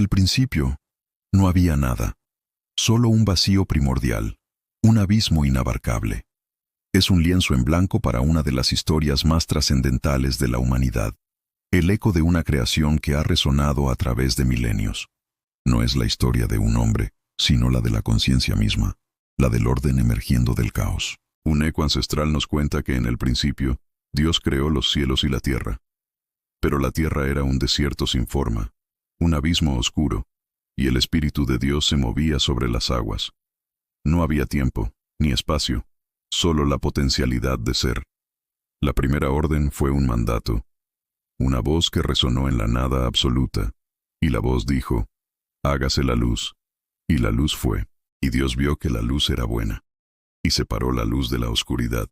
el principio no había nada, solo un vacío primordial, un abismo inabarcable. Es un lienzo en blanco para una de las historias más trascendentales de la humanidad, el eco de una creación que ha resonado a través de milenios. No es la historia de un hombre, sino la de la conciencia misma, la del orden emergiendo del caos. Un eco ancestral nos cuenta que en el principio, Dios creó los cielos y la tierra. Pero la tierra era un desierto sin forma, un abismo oscuro, y el Espíritu de Dios se movía sobre las aguas. No había tiempo, ni espacio, solo la potencialidad de ser. La primera orden fue un mandato, una voz que resonó en la nada absoluta, y la voz dijo, «Hágase la luz», y la luz fue, y Dios vio que la luz era buena, y separó la luz de la oscuridad,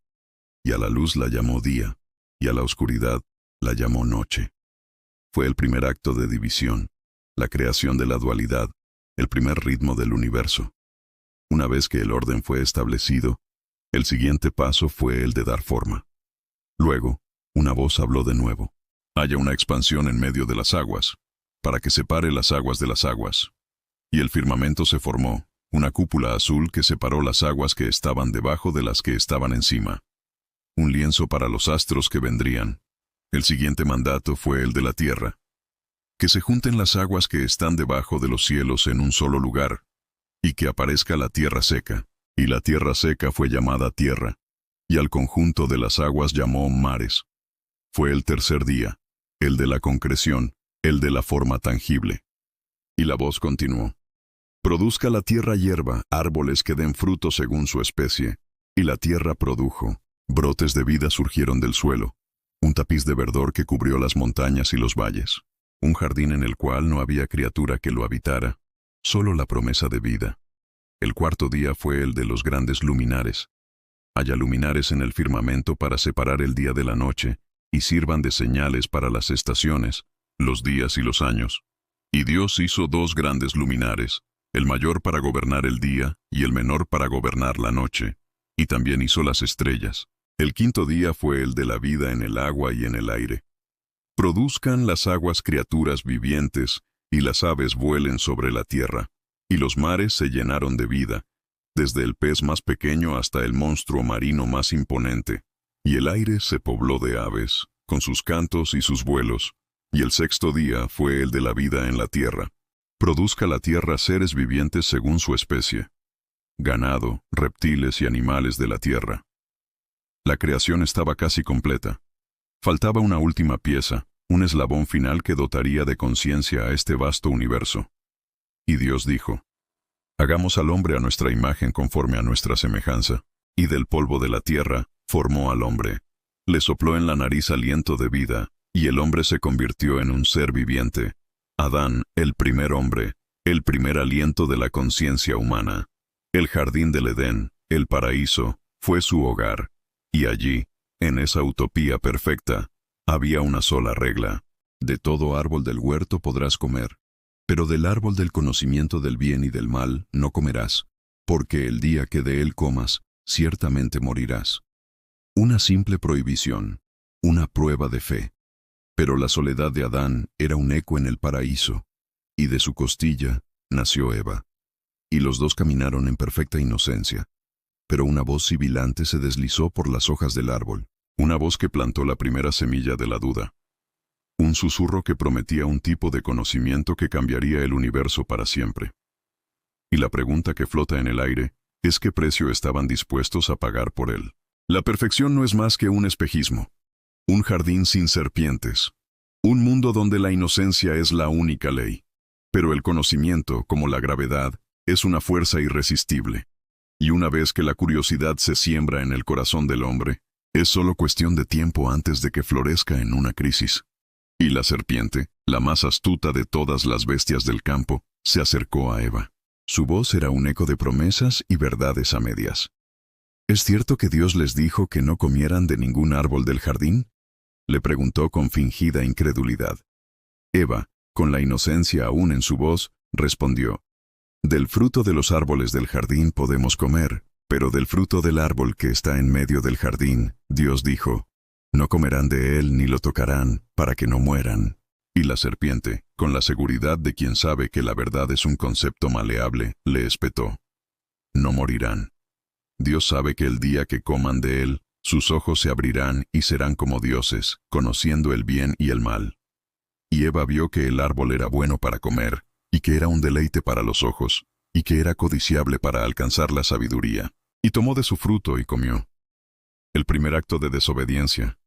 y a la luz la llamó día, y a la oscuridad la llamó noche. Fue el primer acto de división, la creación de la dualidad, el primer ritmo del universo. Una vez que el orden fue establecido, el siguiente paso fue el de dar forma. Luego, una voz habló de nuevo. Haya una expansión en medio de las aguas, para que separe las aguas de las aguas. Y el firmamento se formó, una cúpula azul que separó las aguas que estaban debajo de las que estaban encima. Un lienzo para los astros que vendrían. El siguiente mandato fue el de la tierra. Que se junten las aguas que están debajo de los cielos en un solo lugar, y que aparezca la tierra seca. Y la tierra seca fue llamada tierra, y al conjunto de las aguas llamó mares. Fue el tercer día, el de la concreción, el de la forma tangible. Y la voz continuó. Produzca la tierra hierba, árboles que den fruto según su especie. Y la tierra produjo. Brotes de vida surgieron del suelo. Un tapiz de verdor que cubrió las montañas y los valles. Un jardín en el cual no había criatura que lo habitara, solo la promesa de vida. El cuarto día fue el de los grandes luminares. Haya luminares en el firmamento para separar el día de la noche, y sirvan de señales para las estaciones, los días y los años. Y Dios hizo dos grandes luminares, el mayor para gobernar el día y el menor para gobernar la noche, y también hizo las estrellas. El quinto día fue el de la vida en el agua y en el aire. Produzcan las aguas criaturas vivientes, y las aves vuelen sobre la tierra, y los mares se llenaron de vida, desde el pez más pequeño hasta el monstruo marino más imponente. Y el aire se pobló de aves, con sus cantos y sus vuelos, y el sexto día fue el de la vida en la tierra. Produzca la tierra seres vivientes según su especie, ganado, reptiles y animales de la tierra. La creación estaba casi completa. Faltaba una última pieza, un eslabón final que dotaría de conciencia a este vasto universo. Y Dios dijo, «Hagamos al hombre a nuestra imagen conforme a nuestra semejanza». Y del polvo de la tierra formó al hombre. Le sopló en la nariz aliento de vida, y el hombre se convirtió en un ser viviente. Adán, el primer hombre, el primer aliento de la conciencia humana. El jardín del Edén, el paraíso, fue su hogar. Y allí, en esa utopía perfecta, había una sola regla. De todo árbol del huerto podrás comer, pero del árbol del conocimiento del bien y del mal no comerás, porque el día que de él comas, ciertamente morirás. Una simple prohibición, una prueba de fe. Pero la soledad de Adán era un eco en el paraíso, y de su costilla nació Eva. Y los dos caminaron en perfecta inocencia. Pero una voz sibilante se deslizó por las hojas del árbol, una voz que plantó la primera semilla de la duda. Un susurro que prometía un tipo de conocimiento que cambiaría el universo para siempre. Y la pregunta que flota en el aire es qué precio estaban dispuestos a pagar por él. La perfección no es más que un espejismo, un jardín sin serpientes, un mundo donde la inocencia es la única ley. Pero el conocimiento, como la gravedad, es una fuerza irresistible. Y una vez que la curiosidad se siembra en el corazón del hombre, es solo cuestión de tiempo antes de que florezca en una crisis. Y la serpiente, la más astuta de todas las bestias del campo, se acercó a Eva. Su voz era un eco de promesas y verdades a medias. ¿Es cierto que Dios les dijo que no comieran de ningún árbol del jardín?, le preguntó con fingida incredulidad. Eva, con la inocencia aún en su voz, respondió, «Del fruto de los árboles del jardín podemos comer, pero del fruto del árbol que está en medio del jardín, Dios dijo, no comerán de él ni lo tocarán, para que no mueran». Y la serpiente, con la seguridad de quien sabe que la verdad es un concepto maleable, le espetó: no morirán. Dios sabe que el día que coman de él, sus ojos se abrirán y serán como dioses, conociendo el bien y el mal. Y Eva vio que el árbol era bueno para comer, y que era un deleite para los ojos, y que era codiciable para alcanzar la sabiduría. Y tomó de su fruto y comió. El primer acto de desobediencia,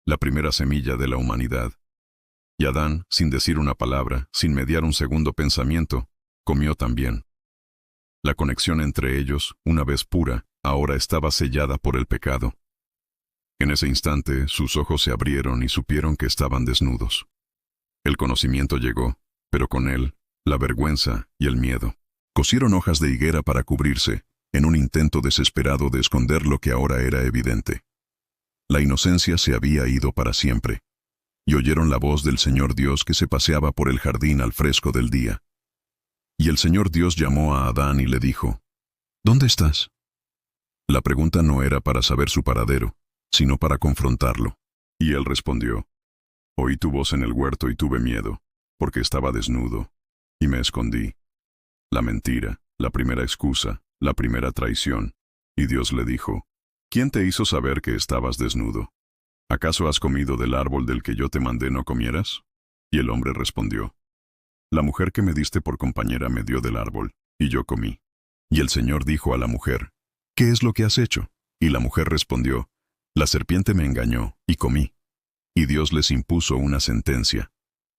la primera semilla de la humanidad. Y Adán, sin decir una palabra, sin mediar un segundo pensamiento, comió también. La conexión entre ellos, una vez pura, ahora estaba sellada por el pecado. En ese instante, sus ojos se abrieron y supieron que estaban desnudos. El conocimiento llegó, pero con él, la vergüenza y el miedo. Cosieron hojas de higuera para cubrirse, en un intento desesperado de esconder lo que ahora era evidente. La inocencia se había ido para siempre, y oyeron la voz del Señor Dios que se paseaba por el jardín al fresco del día. Y el Señor Dios llamó a Adán y le dijo: ¿Dónde estás? La pregunta no era para saber su paradero, sino para confrontarlo. Y él respondió: oí tu voz en el huerto y tuve miedo, porque estaba desnudo, y me escondí. La mentira, la primera excusa, la primera traición. Y Dios le dijo: ¿quién te hizo saber que estabas desnudo? ¿Acaso has comido del árbol del que yo te mandé no comieras? Y el hombre respondió: la mujer que me diste por compañera me dio del árbol, y yo comí. Y el Señor dijo a la mujer: ¿qué es lo que has hecho? Y la mujer respondió: la serpiente me engañó, y comí. Y Dios les impuso una sentencia: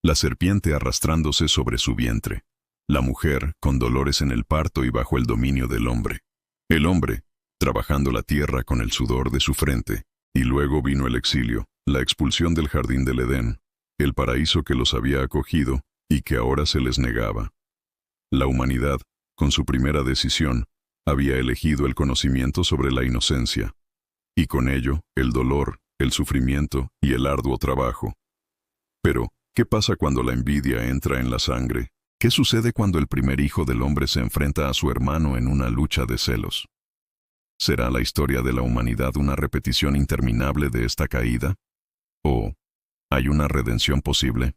la serpiente arrastrándose sobre su vientre, la mujer con dolores en el parto y bajo el dominio del hombre, el hombre trabajando la tierra con el sudor de su frente. Y luego vino el exilio, la expulsión del jardín del Edén, el paraíso que los había acogido y que ahora se les negaba. La humanidad, con su primera decisión, había elegido el conocimiento sobre la inocencia, y con ello, el dolor, el sufrimiento y el arduo trabajo. Pero, ¿qué pasa cuando la envidia entra en la sangre? ¿Qué sucede cuando el primer hijo del hombre se enfrenta a su hermano en una lucha de celos? ¿Será la historia de la humanidad una repetición interminable de esta caída? ¿O hay una redención posible?